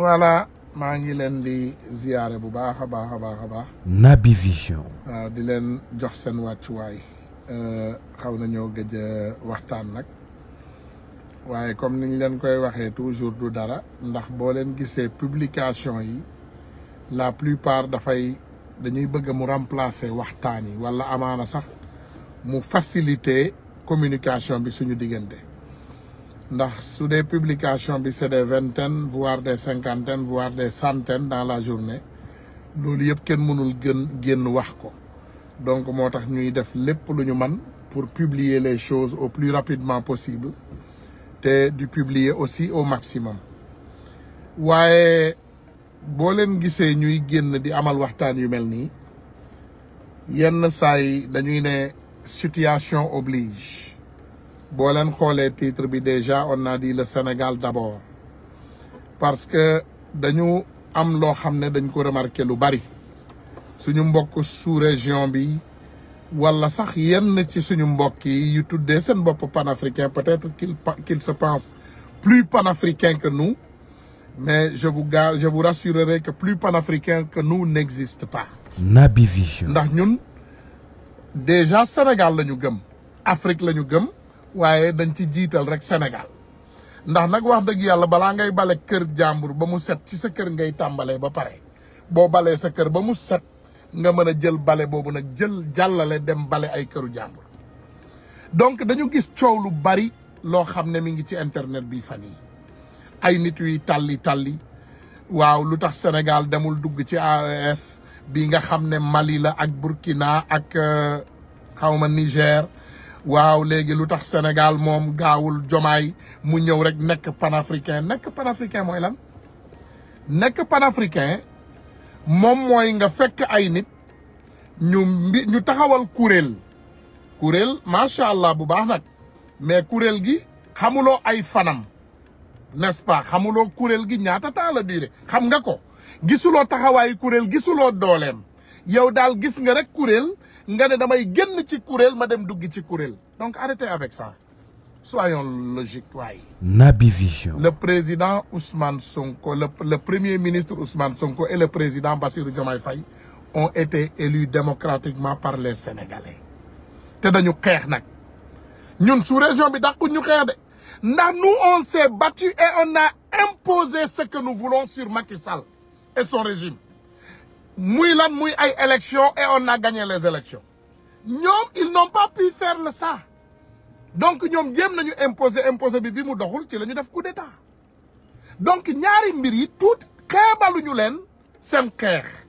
voilà maa ngi leen di ziyaare bu baax a baax. Naby Vision. waaw di leen jox seen wàccuwaay xaw nañoo gëj a waxtaan nag waaye comme niñ leen koy waxee toujours du dara ndax boo leen gisee publication yi la plupart dañuy bëgg mu remplacer waxtaan yi wala amaana sax mu faciliter communication bi suñu diggante. ndax su dee publication bi c'est des vingtaines voire des cinquantaines voire des centaines dans la journée loolu yëpp kenn mënul génn wax ko donc moo tax ñuy def lépp lu ñu man pour publier les choses au plus rapidement possible te du publier aussi au maximum waaye boo leen gisee ñuy génn di amal waxtaan yu mel nii yenn saa yi dañuy ne situation oblige. boo leen xoolee titre bi déjà on a dit le Sénégal d'abord parce que dañu am loo xam ne dañ ko remarqué lu bari suñu mbokk sous-région bi wala sax yenn ci suñu mbokk yi yu tuddee seen bopp panafricain peut-être qu'il se pense plus panafricain que nous mais je vous rassurerai que plus panafricain que nous n'existe pas. Naby Vision. ndax ñun déjà Sénégal la ñu gëm Afrique la ñu gëm. waaye dañ ci jiital rek Sénégal ndax nag wax dëgg yàlla balaa ngay bale kër jàmbur ba mu set ci sa kër ngay tàmbalee ba pare boo balee sa kër ba mu set nga mën a jël bale boobu nag jàllale dem bale ay këru jàmbur donc dañu gis coow lu bari loo xam ne mi ngi ci internet bi fan yi ay nit yuy talli waaw lu tax Sénégal demul dugg ci AES bi nga xam ne Mali la ak Burkina ak xawma Niger waaw léegi lu tax Sénégal moom gaawul Jomaay mu ñëw rek nekk panafricain mooy lan nekk panafricain moom mooy nga fekk ay nit ñu taxawal kuréel macha allah bu baax nag mais kuréel gi xamuloo ay fanam n'est-ce pas xamuloo kuréel gi ñaata temps la durée xam nga ko gisuloo taxawaayu kuréel gisuloo dooleem yow daal gis nga rek kuréel nga ne damay génn ci kuréel ma dem dugg ci kuréel donc arrêtez avec ça soyons logiques waaye. Naby Vision. le président Ousmane Sonko le premier ministre Ousmane Sonko et le président Bassirou Diomaye Faye ont été élus démocratiquement par les Sénégalais te dañu xeex nag ñun sous région bi dàqu ñu xeex de ndax nous on s'est battu et on a imposé ce que nous voulons sur Macky Sall et son régime. muy lan muy ay élections et on a gagné les élections ñoom ils n'ont pas pu faire le ça donc ñoom jéem nañu imposer bi mu doxul ci la ñu def coup d'état donc ñaari mbir yi tuuti xeebaluñu leen seen xeex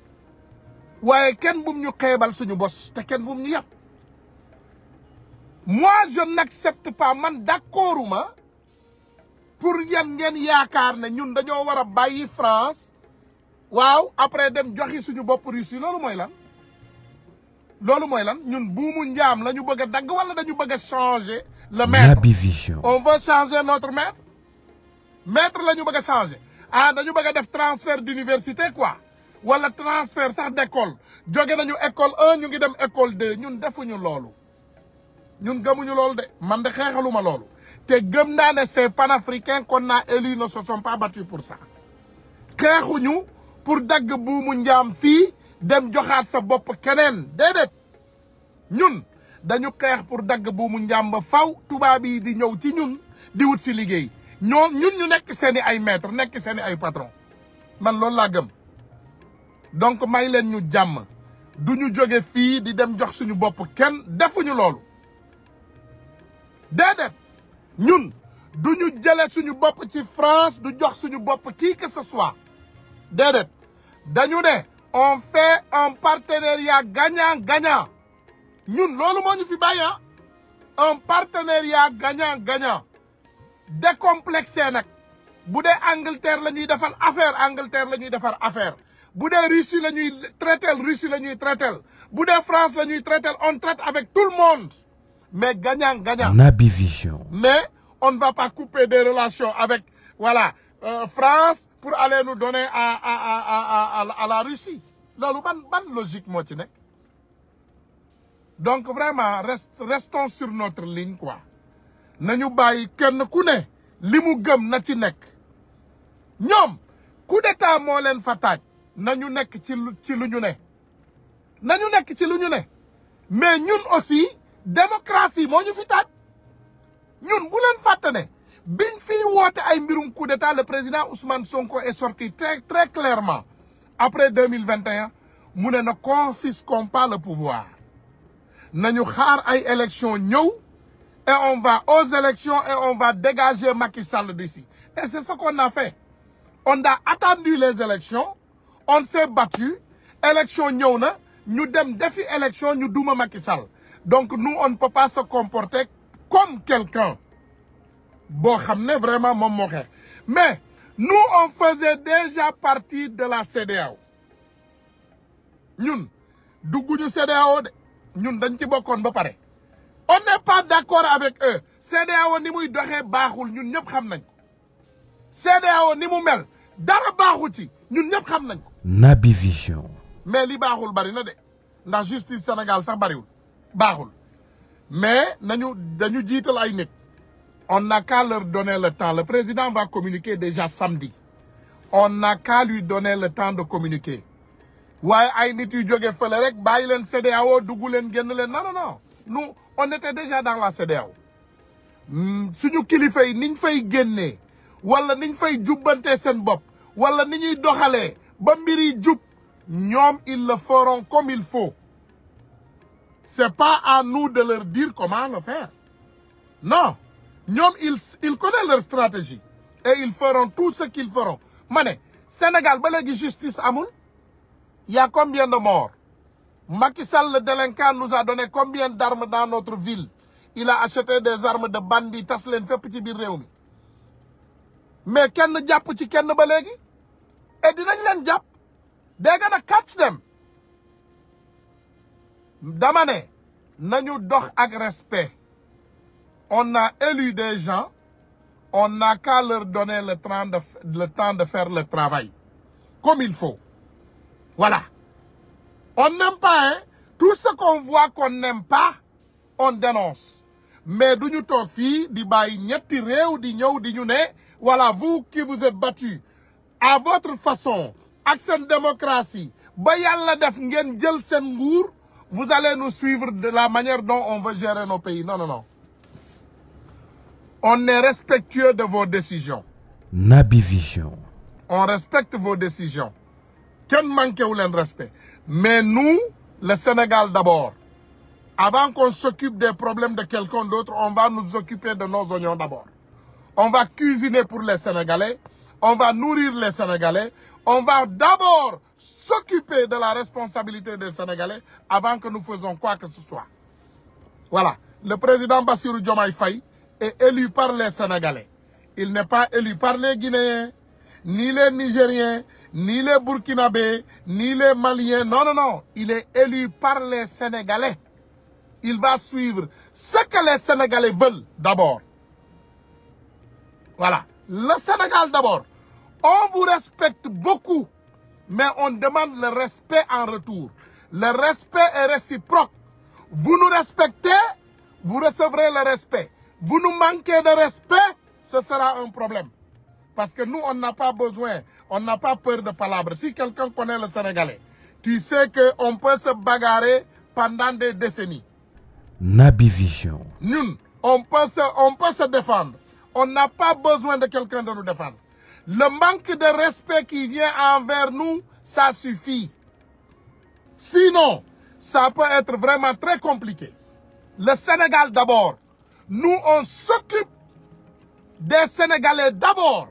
waaye kenn bum ñu xeebal suñu bos te kenn bum ñu yàpp moi je n'accepte pas man d'accorduma pour yan ngeen yaakaar ne ñun dañoo war a bàyyi France waaw après dem joxi suñu bopp Russie loolu mooy lan ñun buumu njaam la ñu bëgg a dagg wala dañu bëgg a changer le maître. Naby Vision. on veut changer notre maître la ñu bëgg a changer dañu bëgg a def transfert d'université quoi wala transfert sax d'école jóge nañu école 1 ñu ngi dem école 2 ñun defuñu loolu ñun gëmuñu loolu de man de xeexaluma loolu te gëm naa ne ces panafricains qu'on a élus ne se sont pas battus pour ça xeexuñu pour dagg buumu njaam fii dem joxaat sa bopp keneen déedéet ñun dañu xeex pour dagg buumu njaam ba faw tubaab yi di ñëw ci ñun di wut si liggéey ñun ñu nekk seeni ay maître nekk seeni ay patron man loolu laa gëm donc may leen ñu jàmm du ñu jóge fii di dem jox suñu bopp kenn defuñu loolu déedéet ñun du ñu jële suñu bopp ci France du jox suñu bopp qui que ce soit déedéet dañu ne on fait un partenariat gagnant-gagnant ñun loolu moo ñu fi bàyyi un partenariat gagnant-gagnant décomplexé nag bu dee Angleterre la ñuy defal affaire Angleterre la ñuy defar affaire bu dee Russie la ñuy traiter Russie la ñuy traiter bu dee France la ñuy traiter on traite avec tout le monde mais gagnant-gagnant. Naby Vision. mais on ne va pas couper des relations avec voilà France pour aller nous donner à la Russie loolu ban logique moo ci nekk donc vraiment restons sur notre ligne quoi nañu bàyyi kenn ku ne li mu gëm na ci nekk ñoom coup d'état moo leen fa taaj nañu nekk ci lu ñu ne nañu nekk ci lu ñu ne mais ñun aussi démocratie moo ñu fi taaj ñun bu leen fàtte ne biñ fiy woote ay mbirum coup d'état le président Ousmane Sonko est sorti très très clairement après 2021 mu ne na confisquons pas le pouvoir nañu xaar ay élections ñëw et on va aux élections et on va dégager Macky Sall d'ici et c'est ce qu'on a fait on a attendu les élections on s'est battu élection ñëw na ñu dem defi élection ñu duma Macky Sall donc nous on ne peut pas se comporter comme quelqu'un boo xam ne vraiment moom moo xeex mais nous on faisait déjà partie de la CEDEAO ñun dugguñu CEDEAO de ñun dañ ci bokkoon ba pare on n'est pas d'accord avec eux CEDEAO ni muy doxee baaxul ñun ñëpp xam nañ ko CEDEAO ni mu mel dara baaxu ci ñun ñëpp xam nañ ko Naby Vision. mais li baaxul bari na de ndax justice Sénégal sax bariwul baaxul mais dañu jiital ay nit on n'a qu'à leur donner le temps le président va communiquer déjà samedi on n'a qu'à lui donner le temps de communiquer waaye ay nit yu jóge fële rek bàyyi leen CEDEAO dugg leen génn leen non nous on était déjà dans la CEDEAO suñu kilifa yi niñ fay génnee wala niñ fay jubbantee seen bopp wala ni ñuy doxalee ba mbir yi jub ñoom ils le feront comme il faut c'est pas à nous de leur dire comment le faire non ñoom ils connaissent leur stratégie et ils feront tout ce qu'ils feront ma ne Sénégal ba léegi justice amul il y a combien de morts Macky Sall le délinquant nous a donné combien d'armes dans notre ville il a acheté des armes de bandits tas leen fépp ci biir réew mi mais kenn jàpp ci kenn ba léegi et dinañ leen jàpp they're gonna catch them dama ne nañu dox ak respect on a élu des gens on n'a qu'à leur donner le temps de faire le travail comme il faut voilà on n'aime pas hein tout ce qu'on voit qu'on n'aime pas on dénonce mais duñu toog fii di bàyyi ñetti réew di ñëw di ñu ne voilà vous qui vous êtes battus à votre façon ak seen démocratie ba yàlla def ngeen jël seen nguur vous allez nous suivre de la manière dont on veut gérer nos pays non on est respectueux de vos décisions Naby Vision. on respecte vos décisions kenn manqué wu leen respect mais nous le Sénégal d'abord avant qu'on s'occupe des problèmes de quelqu'un d'autre on va nous occuper de nos oignons d'abord on va cuisiner pour les Sénégalais on va nourrir les Sénégalais on va d'abord s'occuper de la responsabilité des Sénégalais avant que nous faisons quoi que ce soit voilà le président Bassirou Diomaye Faye est élu par les Sénégalais il n'est pas élu par les Guinéens ni les Nigériens ni les Burkinabés ni les Maliens non il est élu par les Sénégalais il va suivre ce que les Sénégalais veulent d'abord voilà le Sénégal d'abord on vous respecte beaucoup mais on demande le respect en retour le respect est réciproque vous nous respectez vous recevrez le respect vous nous manquez de respect ce sera un problème parce que nous on n'a pas besoin on n'a pas peur de palabres si quelqu'un connaît le Sénégalais tu sais que on peut se bagarrer pendant des décennies Naby Vision. ñun on peut se défendre on n'a pas besoin de quelqu'un de nous défendre le manque de respect qui vient envers nous ça suffit sinon ça peut être vraiment très compliqué le Sénégal d'abord nous on s'occupe des Sénégalais d'abord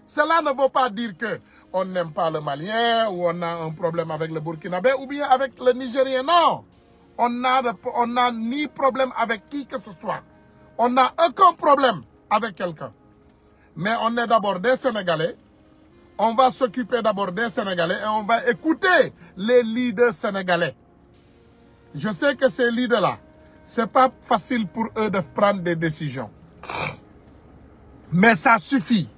cela ne veut pas dire que on n'aime pas le Malien ou on a un problème avec le Burkinabé ou bien avec le Nigérien non on n'a ni problème avec qui que ce soit on n'a aucun problème avec quelqu'un mais on est d'abord des Sénégalais on va s'occuper d'abord des Sénégalais et on va écouter les leaders sénégalais je sais que ces leaders-là c'est pas facile pour eux de prendre des décisions mais ça suffit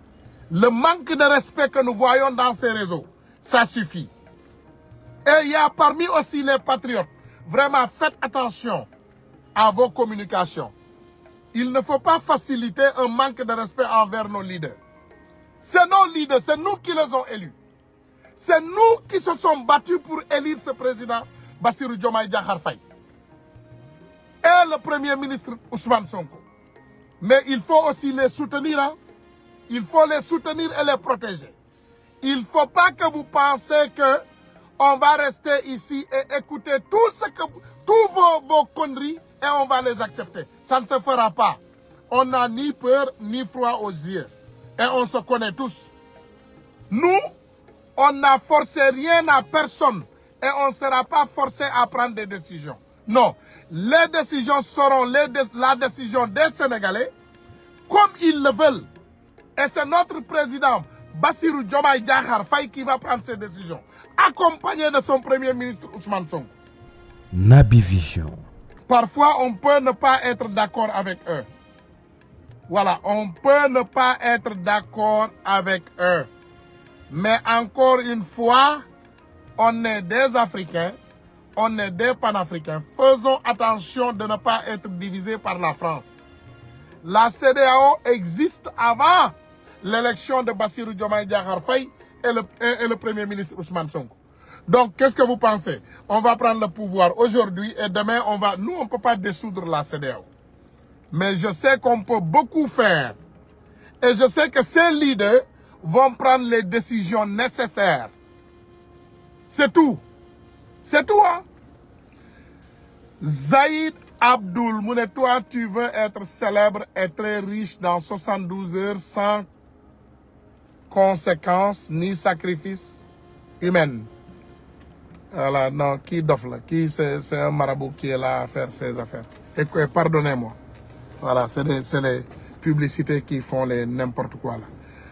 le manque de respect que nous voyons dans ces réseaux ça suffit et il y a parmi aussi les patriotes vraiment faites attention à vos communications il ne faut pas faciliter un manque de respect envers nos leaders C'est nos leaders, c'est nous qui les ont élus. C'est nous qui se sommes battus pour élire ce président Bassirou Diomaye Diakhar Faye. Et le premier ministre Ousmane Sonko. Mais il faut aussi les soutenir. Hein? Il faut les soutenir et les protéger. Il ne faut pas que vous pensiez que on va rester ici et écouter tous vos conneries et on va les accepter. Ça ne se fera pas. On n'a ni peur ni froid aux yeux. Et on se connaît tous. Nous, on n'a forcé rien à personne. Et on ne sera pas forcé à prendre des décisions. Non. Les décisions seront la décision des Sénégalais comme ils le veulent. Et c'est notre président Bassirou Diomaye Diakhar Faye qui va prendre ces décisions, accompagné de son premier ministre Ousmane Sonko. Naby Vision. Parfois, on peut ne pas être d'accord avec eux. Voilà, on peut ne pas être d'accord avec eux. Mais encore une fois, on est des Africains, on est des panafricains. Faisons attention de ne pas être divisés par la France. La CEDEAO existe avant l'élection de Bassirou Diomaye Diakhar Faye et le premier ministre Ousmane Sonko. Donc, qu'est-ce que vous pensez? On va prendre le pouvoir aujourd'hui et demain, nous, on ne peut pas dissoudre la CEDEAO. Mais je sais qu'on peut beaucoup faire. Et je sais que ces leaders vont prendre les décisions nécessaires. C'est tout. C'est tout, hein? Zaïd Abdoul, toi, tu veux être célèbre et très riche dans 72 heures sans conséquences ni sacrifices humains. Voilà, non, qui dof là? Qui c'est un marabout qui est là à faire ses affaires. Et pardonnez-moi. Voilà, c'est les publicités qui font les n'importe quoi là.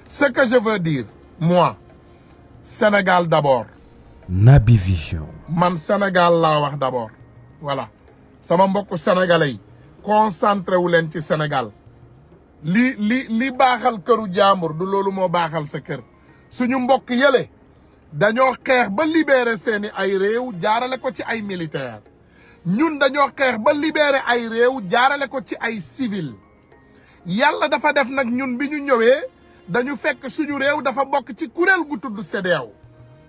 Ce que je veux dire, moi, Sénégal d'abord. Naby Vision. Man Sénégal laa wax d'abord. Voilà. Sama mbokk sénégalais yi concentré wu leen ci Sénégal. li baaxal këru jàmbur du loolu moo baaxal sa kër. Suñu mbokk yële dañoo xeex ba libérer seeni ay réew jaarale ko ci ay militaire. Ñun dañoo xeex ba libérer ay réew jaarale ko ci ay civil. Yàlla dafa def nag ñun bi ñu ñëwee dañu fekk suñu réew dafa bokk ci kuréel gu tudd CEDEAO.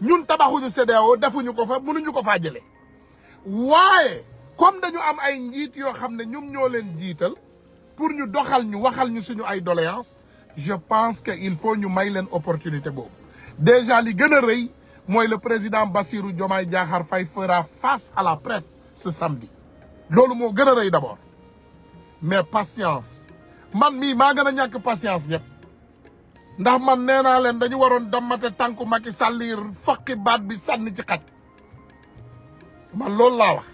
Ñun tabaxuñu CEDEAO defuñu ko fa mënuñu ko faa jëlee. Waaye comme dañu am ay njiit yoo xam ne ñoom ñoo leen jiital pour ñu doxal ñu waxal ñu suñu ay doléances, je pense que il faut ñu may leen opportunité boobu. Déjà li gën a rëy mooy le président Bassirou Diomaye Diakhar Faye fera face à la presse ce samedi. Loolu moo gën a rëy d'abord. Mais patience. Man mii maa gën a ñàkk patience ñëpp. Ndax man nee naa leen dañu waroon dammate tànku Macky Sall yi fokki baat bi sànni ci xat. Man loolu laa wax.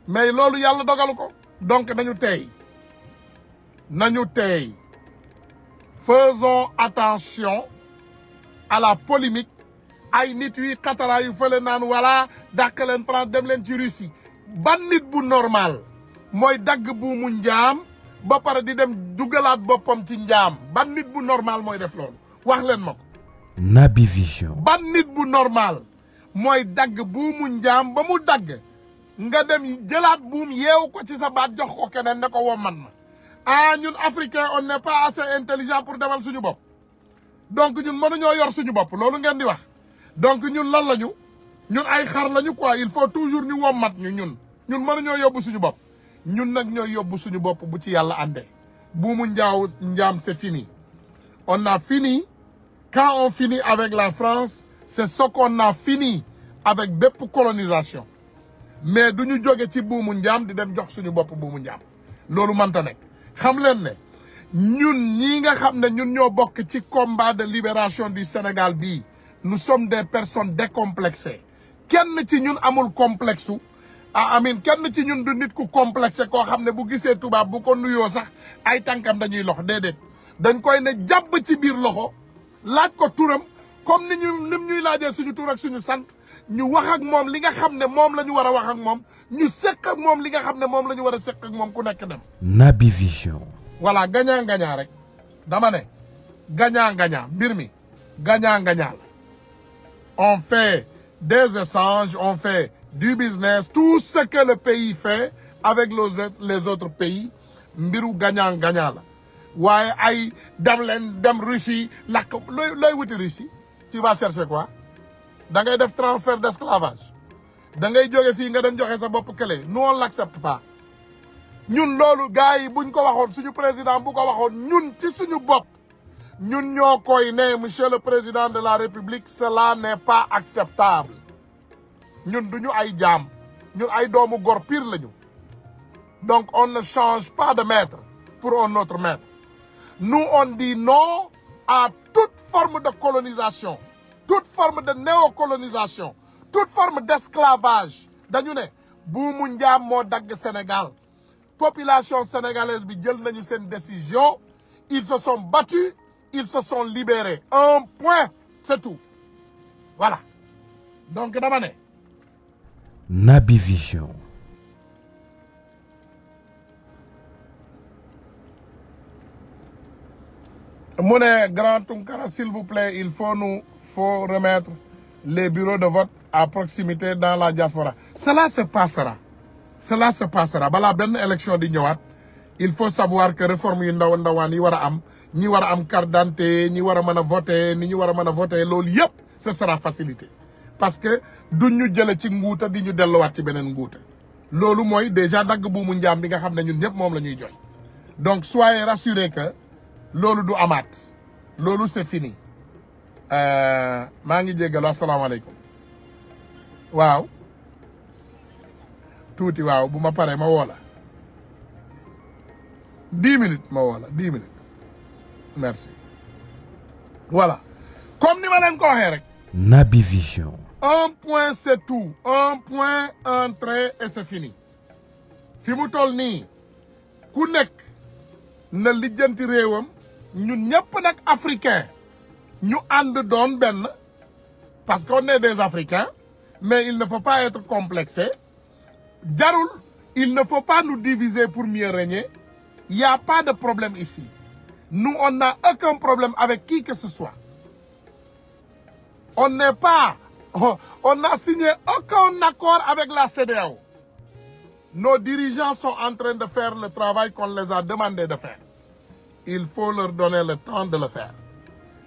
Mais loolu yàlla dogalu ko. Donc nañu tey. Nañu tey. Faisons attention à la polémique. Ay nit yi Qatara yu fële naan wala dàq leen France dem leen ci Russie. Ban nit bu normal mooy dagg bu mu njaam ba pare di dem dugalaat boppam ci njaam. Ban nit bu normal mooy def loolu wax leen ma ko. Naby Vision. Ban nit bu normal mooy dagg buumu njaam ba mu dagg nga dem jëlaat buum yeewu ko ci sa baat jox ko keneen ne ko woo man ma. Ah ñun africain on n'est pas assez intelligent pour demal suñu bopp. Donc ñun mënuñoo yor suñu bopp loolu ngeen di wax. Donc ñun lan lañu ñun ay xar lañu quoi il faut toujours ñu wommat ñu ñun mënuñoo yóbbu suñu bopp. Ñun nag ñooy yóbbu suñu bopp bu ci yàlla àndee. Buumu njaam c'est fini. On a fini. Quand on finit avec la France, c'est ce qu'on a fini avec bépp colonisation. Mais duñu jóge ci buumu njaam di dem jox suñu bopp buumu njaam. Loolu mënta nekk. Xam leen ne ñun ñii nga xam ne ñun ñoo bokk ci combat de libération du Sénégal bii nous sommes des personnes décomplexées. Kenn ci ñun amul complexe amin kenn ci ñun du nit ku complexé koo xam ne bu gisee tubaab bu ko nuyoo sax ay tànkam dañuy lox déedéet dañ koy ne jàpp ci biir loxo laaj ko turam comme ni ñuy laajee suñu tur ak suñu sant ñu wax ak moom li nga xam ne moom la ñu war a wax ak moom ñu seq ak moom li nga xam ne moom la ñu war a seq ak moom ku nekk dem. Naby Vision. Voilà gagnant-gagnant rek dama ne gagnant-gagnant mbir mi gagnant-gagnant la. On fait des échanges, on fait du business, tout ce que le pays fait avec les autres pays, mbiru gagnant-gagnant la. waaye ay dem Russie lakk looy wuti Russie tu vas chercher quoi da ngay def transfert d'esclavage da ngay jóge fii nga dem joxe sa bopp kële nous on l'accepte pas ñun loolu gars yi buñ ko waxoon suñu président bu ko waxoon ñun ci suñu bopp ñun ñoo koy ne monsieur le président de la république cela n'est pas acceptable ñun duñu ay jaam ñun ay doomu gor pire lañu donc on ne change pas de maître pour un autre maître nous on dit non à toute forme de colonisation toute forme de néocolonisation toute forme d'esclavage dañu ne buumu njaam moo dagg Sénégal population sénégalaise bi jël nañu seen décision ils se sont battus ils se sont libérés un point c'est tout voilà donc dama ne Naby Vision. mu ne Grand Tounkara s'il vous plaît il faut remettre les bureaux de vote à proximité dans la diaspora cela se passera balaa benn élection di ñëwaat il faut savoir que réforme yu ndawaan yi war a am ñi war a am carte d'identité ñi war a mën a voter ni ñu war a mën a voter loolu yëpp ce sera facilité parce que duñ ñu jële ci nguuta di ñu delluwaat ci beneen nguuta loolu mooy déjà dagg buumu njaam bi nga xam ne ñun ñëpp moom la ñuy jooy donc soyez rassurés que loolu du amaat loolu c'est fini maa ngi jéggalu asalaamaaleykum waaw tuuti waaw bu ma paree ma woo la 10 minutes ma woo la 10 minutes merci voilà comme ni ma leen ko waxee rek Naby Vision. un point c'est tout un point un trait et c'est fini fi mu toll nii ku nekk na lijjanti réewam ñun ñëpp nag africain ñu ànd doon benn parce qu'on est des africains mais il ne faut pas être complexé jarul il ne faut pas nous diviser pour mieux régner il y a pas de problème ici nous on n'a aucun problème avec qui que ce soit on n'a signé aucun accord avec la CEDEAO nos dirigeants sont en train de faire le travail qu'on les a demandé de faire il faut leur donner le temps de le faire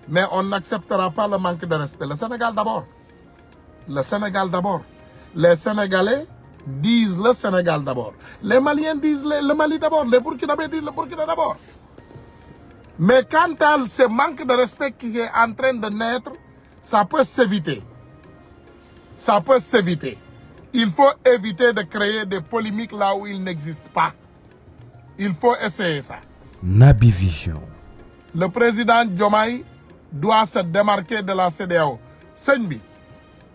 mais on n'acceptera pas le manque de respect le Sénégal d'abord le Sénégal d'abord les Sénégalais disent le Sénégal d'abord les Maliens disent le Mali d'abord les Burkinabés disent le Burkina d'abord mais quant à ce manque de respect qui est en train de naître ça peut s'éviter il faut éviter de créer des polémiques là où il n'existe pas il faut essayer ça Naby Vision. le président Diomaye doit se démarquer de la CEDEAO sëñ bi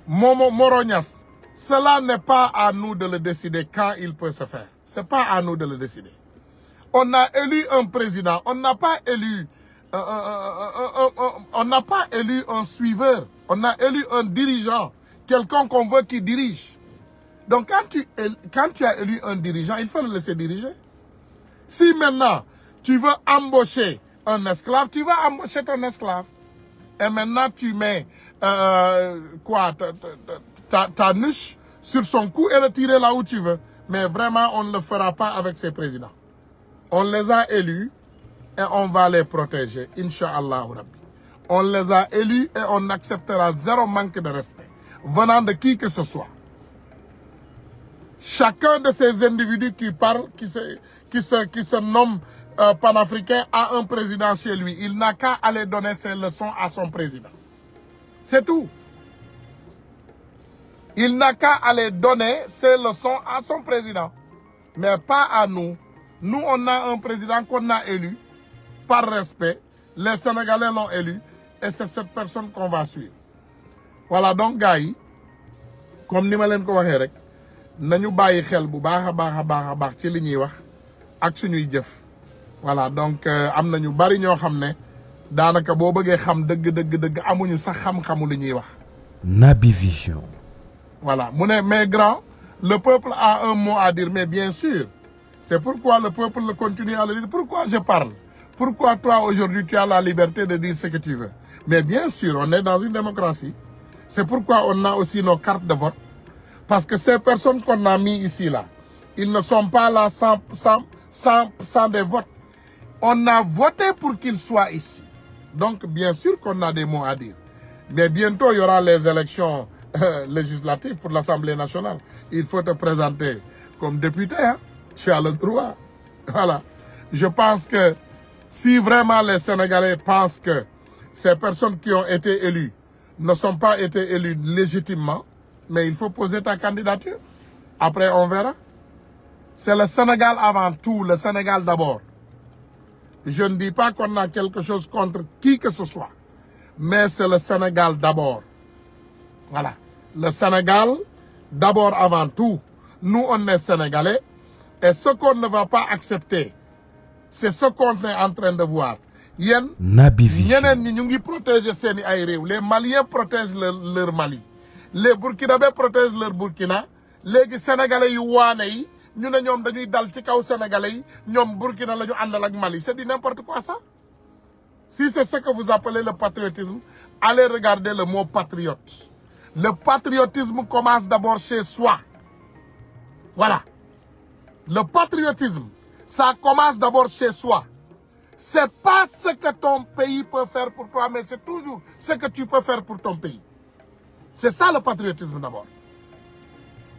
Moro Niass cela n'est pas à nous de le décider quand il peut se faire c'est pas à nous de le décider on a élu un président on n'a pas élu un suiveur on a élu un dirigeant quelqu'un qu'on veut qui dirige donc quand tu as élu un dirigeant il faut le laisser diriger si maintenant tu veux embaucher un esclave tu vas embaucher ton esclave et maintenant tu mets ta niche sur son cou et le tirer là où tu veux mais vraiment on ne le fera pas avec ces présidents on les a élus et on va les protéger Inch'Allah Rabbi on les a élus et on acceptera zéro manque de respect venant de qui que ce soit chacun de ces individus qui parlent qui se nomment panafricain a un président chez lui il n'a qu'à aller donner ses leçons à son président c'est tout il n'a qu'à aller donner ses leçons à son président mais pas à nous on a un président qu'on a élu par respect les Sénégalais l'ont élu et c'est cette personne qu'on va suivre voilà donc gars yi comme ni ma leen ko waxee rek nañu bàyyi xel bu baax a baax ci li ñuy wax ak suñuy jëf voilà donc am na ñu bari ñoo xam ne daanaka boo bëggee xam dëgg amuñu sax xam-xamu li ñuy wax. Naby Vision. voilà mu ne mais grand le peuple a un mot à dire mais bien sûr c'est pourquoi le peuple continue à le dire pourquoi je parle pourquoi toi aujourd'hui tu as la liberté de dire ce que tu veux mais bien sûr on est dans une démocratie c'est pourquoi on a aussi nos cartes de vote parce que ces personnes qu'on a mis ici là ils ne sont pas là sans des votes On a voté pour qu'il soit ici. Donc, bien sûr qu'on a des mots à dire. Mais bientôt, il y aura les élections législatives pour l'Assemblée nationale. Il faut te présenter comme député. Hein? Tu as le droit. Voilà. Je pense que si vraiment les Sénégalais pensent que ces personnes qui ont été élues ne sont pas été élues légitimement, mais il faut poser ta candidature. Après, on verra. C'est le Sénégal avant tout, le Sénégal d'abord. Je ne dis pas qu'on a quelque chose contre qui que ce soit, mais c'est le Sénégal d'abord. Voilà. Le Sénégal d'abord avant tout. Nous, on est Sénégalais. Et ce qu'on ne va pas accepter, c'est ce qu'on est en train de voir. Naby Vision. Les Maliens protègent leur Mali. Les Burkinabés protègent leur Burkina. Les Sénégalais, nous sommes dañuy dal ci kaw Sénégalais, ñom Burkina lañu andal ak Mali. C'est du n'importe quoi ça. Si c'est ce que vous appelez le patriotisme, allez regarder le mot patriote. Le patriotisme commence d'abord chez soi. Voilà. Le patriotisme, ça commence d'abord chez soi. C'est pas ce que ton pays peut faire pour toi, mais c'est toujours ce que tu peux faire pour ton pays. C'est ça le patriotisme d'abord.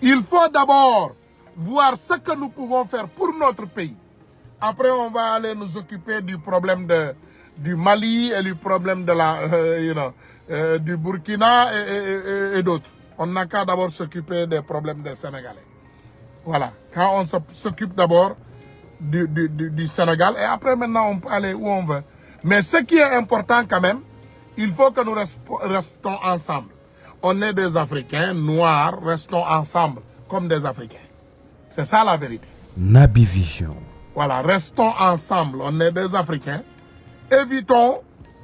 Il faut d'abord voir ce que nous pouvons faire pour notre pays. Après, on va aller nous occuper du problème du Mali et du problème de du Burkina et d'autres. On n'a qu'à d'abord s'occuper des problèmes des Sénégalais. Voilà. Quand on s'occupe d'abord du Sénégal, et après maintenant on peut aller où on veut. Mais ce qui est important quand même, il faut que nous restons ensemble. On est des Africains noirs, restons ensemble comme des Africains. C'est ça la vérité. Naby Vision. Voilà, restons ensemble, on est des Africains. Évitons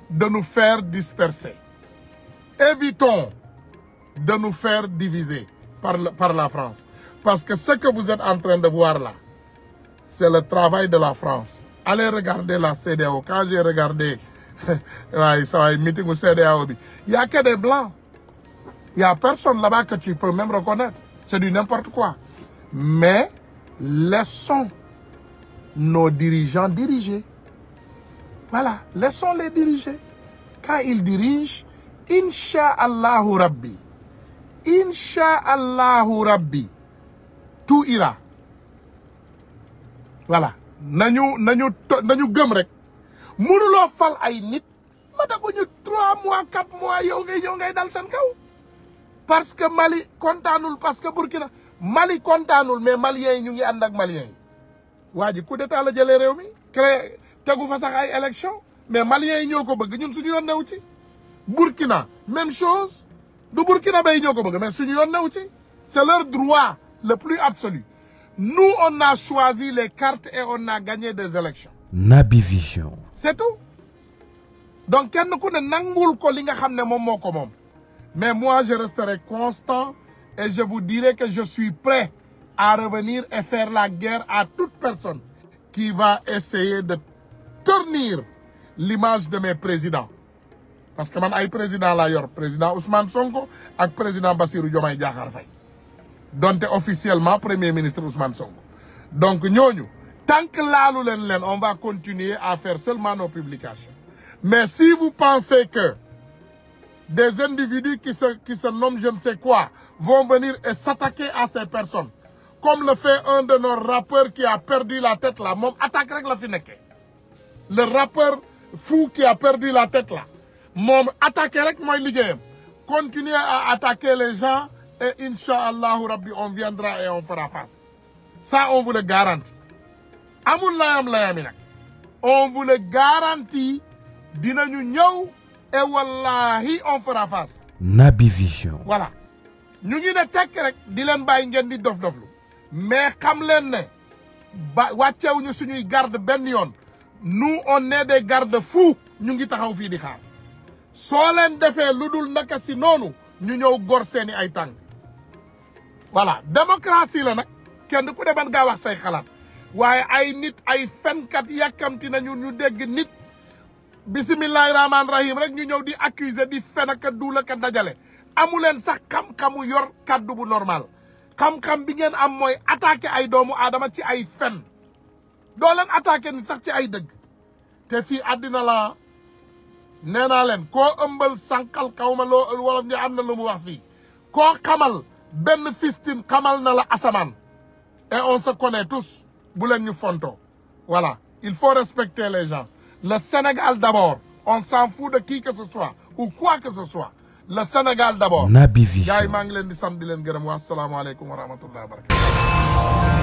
de nous faire disperser. Évitons de nous faire diviser par la France. Parce que ce que vous êtes en train de voir là, c'est le travail de la France. Allez regarder la CEDEAO. Quand j'ai regardé le meeting au CEDEAO, il n'y a que des blancs. Il n'y a personne là-bas que tu peux même reconnaître. C'est du n'importe quoi. Mais laissons nos dirigeants diriger. Voilà, laissons-les diriger. Quand ils dirigent, Inch'Allahu Rabbi. Inch'Allahu Rabbi. Tout ira. Voilà. Nañu gëm rek. Mënuloo fal ay nit. Ma taguñu 3 mois, 4 mois, yow ngay dal seen kaw. Parce que Mali kontaanul, parce que Burkina. Mali kontaanul, mais Maliens yi ñu ngi ànd ak Maliens yi. Waa ji coup d'état la jëlee réew mi. Créé tegu fa sax ay élection. Mais Maliens yi ñoo ko bëgg, ñun suñu yoon newu ci. Burkina, même chose. Du Burkina bay ñoo ko bëgg, mais suñu yoon newu ci. C'est leur droit le plus absolu. Nous, on a choisi les cartes et on a gagné des élections. Naby Vision. C'est tout. Donc, kenn ku ne nangul ko li nga xamne mom moko mom. Mais moi, je resterai constant et je vous dirai que je suis prêt à revenir et faire la guerre à toute personne qui va essayer de ternir l'image de mes présidents. Parce que man ay président la yor, président Ousmane Sonko ak président Bassirou Diomaye Diakhar Faye. Donc officiellement premier ministre Ousmane Sonko. Donc ñooñu tant que laalu len on va continuer à faire seulement nos publications. Mais si vous pensez que des individus qui se nomment je ne sais quoi vont venir et s'attaquer à ces personnes, comme le fait un de nos rappeurs qui a perdu la tête là, mom attaque rek la fi nekkee. Le rappeur fou qui a perdu la tête là, mom attaque rek moy liggéeyam. Continuez à attaquer les gens et Inch'Allah Rabbi on viendra et on fera face. Ça on vous le garantit. Amul layami nak. On vous le garantit, dinañu ñëw et wallahi on fera face. Naby Vision. Voilà. Ñu ngi ne tekk rek di leen bàyyi ngeen di dof-doflu. Mais xam leen ne wàccewuñu suñuy garde benn yoon. Nous on est des garde-fous. Ñu ngi taxaw fii di xaar. Soo leen defee lu dul naka si noonu ñu ñëw gor seeni ay tànk. Voilà, démocratie la nag kenn ku deman gaa wax say xalaat. Waaye ay nit ay fenkat yàkkamti nañu ñu dégg nit bismillahi rahmaani rahim rek ñu ñëw di accuser di fen ak duul ak dajale. Amuleen sax xam-xamu yor kaddu bu normal. Xam-xam bi ngeen am mooy attaquer ay doomu aadama ci ay fen. Doo leen attaquer nit sax ci ay dëgg. te fii àddina la nee naa leen koo ëmbal sànqal xaw ma loo wolof ñi am na lu mu wax fii koo xamal benn fistin xamal na la asamaan et on se connaît tous bu leen ñu fonto voilà il faut respecter les gens le Sénégal d'abord on s'en fout de qui que ce soit ou quoi que ce soit le Sénégal d'abord Naby Vision gars yi maa ngi leen di sant di leen gërëm wa asalaamaaleykum wa rahmatullahi wa barakatuh